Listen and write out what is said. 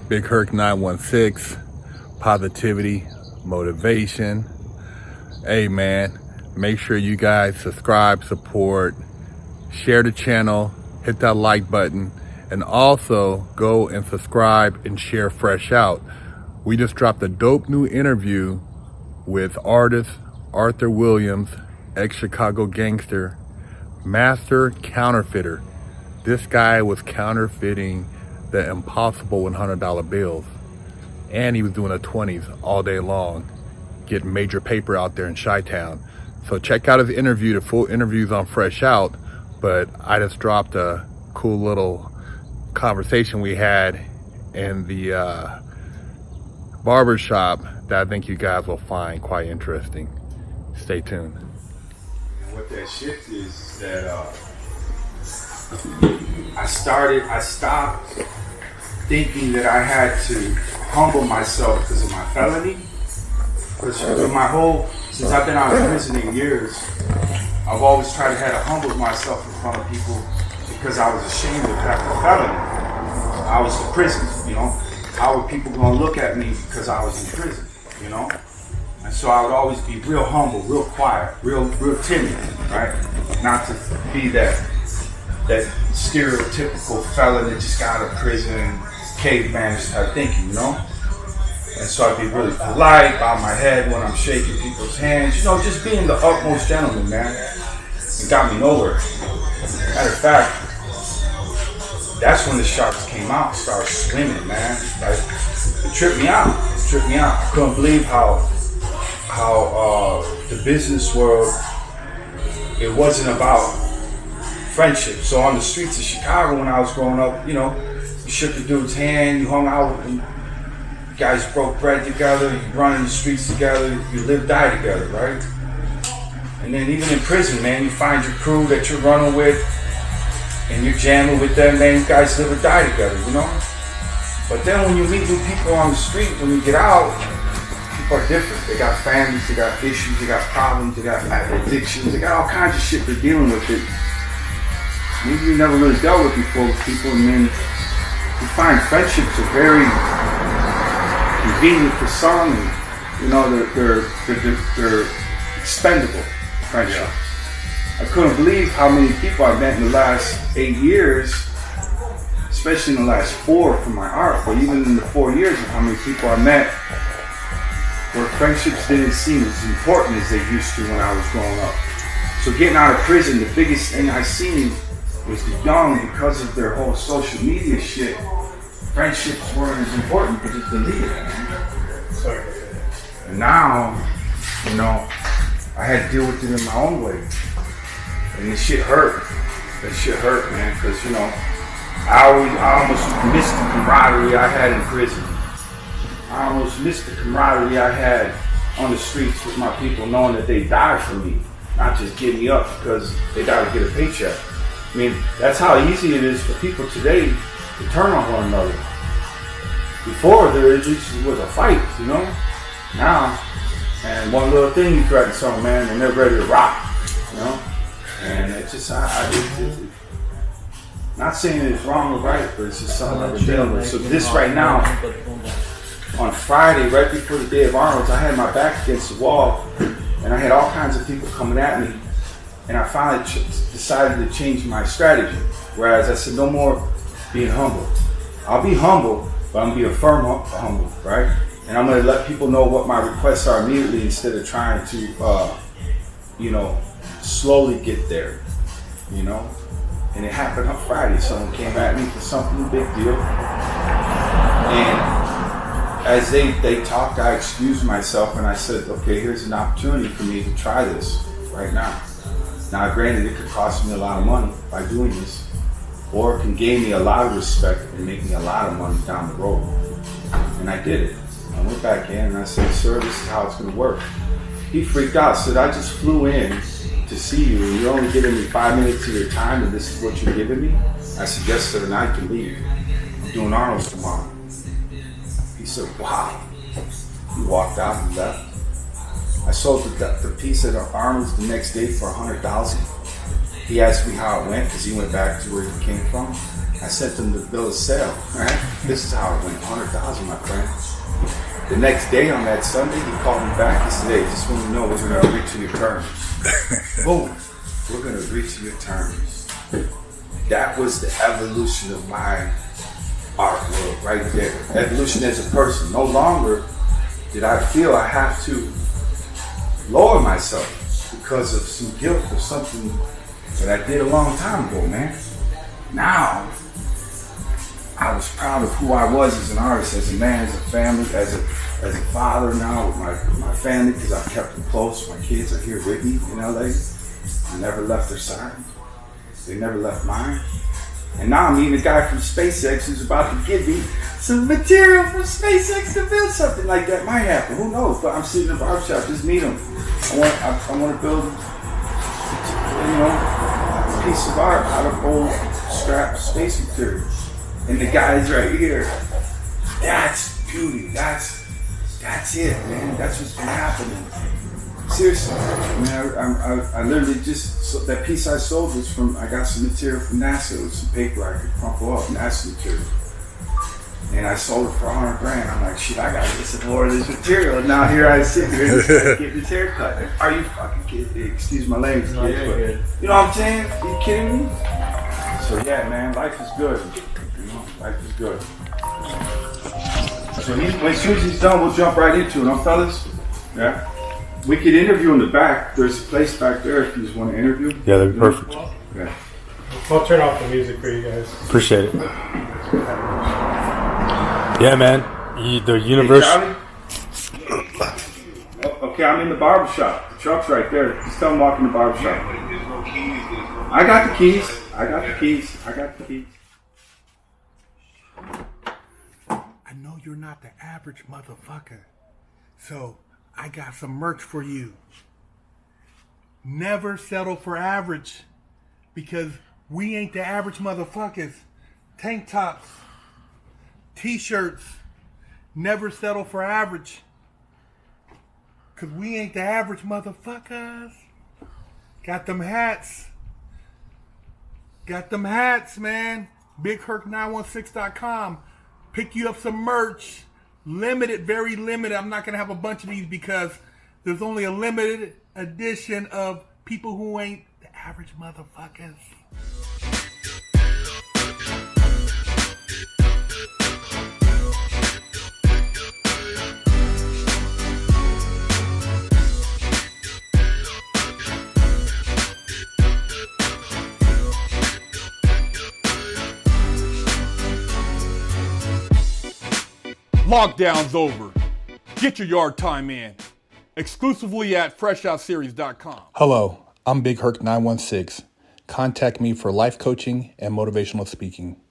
Big Herc916, positivity, motivation. Hey man, make sure you guys subscribe, support, share the channel, hit that like button, and also go and subscribe and share Fresh Out. We just dropped a dope new interview with artist Arthur Williams, ex-Chicago Gangster, master counterfeiter. This guy was counterfeiting the impossible $100 bills, and he was doing the 20s all day long, getting major paper out there in Chi-Town. So check out his interview. The full interview's on Fresh Out, but I just dropped a cool little conversation we had in the barber shop that I think you guys will find quite interesting. Stay tuned. What that shift is that I stopped thinking that I had to humble myself because of my felony. Because since I've been out of prison in years, I've always tried to humble myself in front of people because I was ashamed of having a felony. I was in prison, you know. How were people going to look at me because I was in prison, you know? And so I would always be real humble, real quiet, real timid, right? Not to be that stereotypical fella that just got out of prison, caveman type thinking, you know? And so I'd be really polite, bow my head when I'm shaking people's hands, you know, just being the utmost gentleman, man. It got me nowhere. Matter of fact, that's when the sharks came out, started swimming, man. Like, it tripped me out. I couldn't believe how the business world, it wasn't about friendship. So on the streets of Chicago when I was growing up, you know, you shook the dude's hand, you hung out with them, you guys broke bread together, you run in the streets together, you live, die together, right? And then even in prison, man, you find your crew that you're running with and you're jamming with them, man, you guys live or die together, you know? But then when you meet new people on the street, when you get out, people are different. They got families, they got issues, they got problems, they got addictions, they got all kinds of shit they're dealing with it. Maybe you never really dealt with before with people, and then you find friendships are very convenient for some, and you know they're expendable friendships. Yeah. I couldn't believe how many people I met in the last 8 years, especially in the last 4 from my art, but even in the 4 years of how many people I met where friendships didn't seem as important as they used to when I was growing up. So getting out of prison, the biggest thing I seen was the young, because of their whole social media shit, friendships weren't as important because it's deleted. And now, you know, I had to deal with it in my own way. And this shit hurt. That shit hurt, man, because, you know, I almost missed the camaraderie I had in prison. I almost missed the camaraderie I had on the streets with my people, knowing that they died for me, not just get me up because they got to get a paycheck. I mean, that's how easy it is for people today to turn on one another. Before, there at least was a fight, you know? Now, and one little thing you threaten someone, man, and they're ready to rock, you know? And it's just, not saying it's wrong or right, but it's just something I've been dealing with. So this right now, on Friday, right before the day of Arnold's, I had my back against the wall, and I had all kinds of people coming at me, and I finally decided to change my strategy. Whereas I said, no more being humble. I'll be humble, but I'm gonna be a firm humble, right? And I'm gonna let people know what my requests are immediately instead of trying to, you know, slowly get there, you know? And it happened on Friday. Someone came at me for something big deal. And as they talked, I excused myself and I said, okay, here's an opportunity for me to try this right now. Now, granted, it could cost me a lot of money by doing this, or it can gain me a lot of respect and make me a lot of money down the road. And I did it. I went back in and I said, sir, this is how it's gonna work. He freaked out, said, I just flew in to see you and you're only giving me 5 minutes of your time and this is what you're giving me? I said, yes, sir, and I can leave. I'm doing Arnold's tomorrow. He said, wow. He walked out and left. I sold the piece at Arnold's the next day for $100,000. He asked me how it went because he went back to where he came from. I sent them the bill of sale, right? This is how it went, 100,000, my friend. The next day on that Sunday, he called me back. He said, hey, just want to know we're going to agree to your terms. Boom. We're going to agree to your terms. That was the evolution of my art world right there. Evolution as a person. No longer did I feel I have to lower myself because of some guilt or something that I did a long time ago, man. Now, I was proud of who I was as an artist, as a man, as a family, as a father now with my family, because I've kept them close. My kids are here with me in LA. I never left their side. They never left mine. And now I'm meeting a guy from SpaceX who's about to give me some material from SpaceX to build something like that. Might happen, who knows? But I'm sitting in a barbershop, just meet him. I want to build, a piece of art out of old scrap space material. And the guy's right here. That's beauty. That's it, man. That's what's been happening. Seriously, I literally just, that piece I sold was from, I got some material from NASA with some paper I could crumple up, NASA material. And I sold it for $100 grand. I'm like, shit, I gotta get some more of this material. And now here I sit here and just getting this haircut. Are you fucking kidding? Excuse my language, No, kids, but you know what I'm saying? Are you kidding me? So yeah, man, life is good. Life is good. So as soon as he's done, we'll jump right into it, fellas? Yeah? We could interview in the back. There's a place back there if you just want to interview. Yeah, that'd be perfect. Yeah. I'll turn off the music for you guys. Appreciate it. Yeah, man. The universe. Hey, okay, I'm in the barbershop. The truck's right there. Just tell him walk in the barbershop. I got the keys. I know you're not the average motherfucker, so I got some merch for you. Never settle for average, because we ain't the average motherfuckers. Tank tops, t-shirts, never settle for average, because we ain't the average motherfuckers. Got them hats, man. Big Herc916.com. Pick you up some merch. Limited, very limited. I'm not going to have a bunch of these because there's only a limited edition of people who ain't the average motherfuckers. Lockdown's over. Get your yard time in. Exclusively at FreshOutSeries.com. Hello, I'm Big Herc916. Contact me for life coaching and motivational speaking.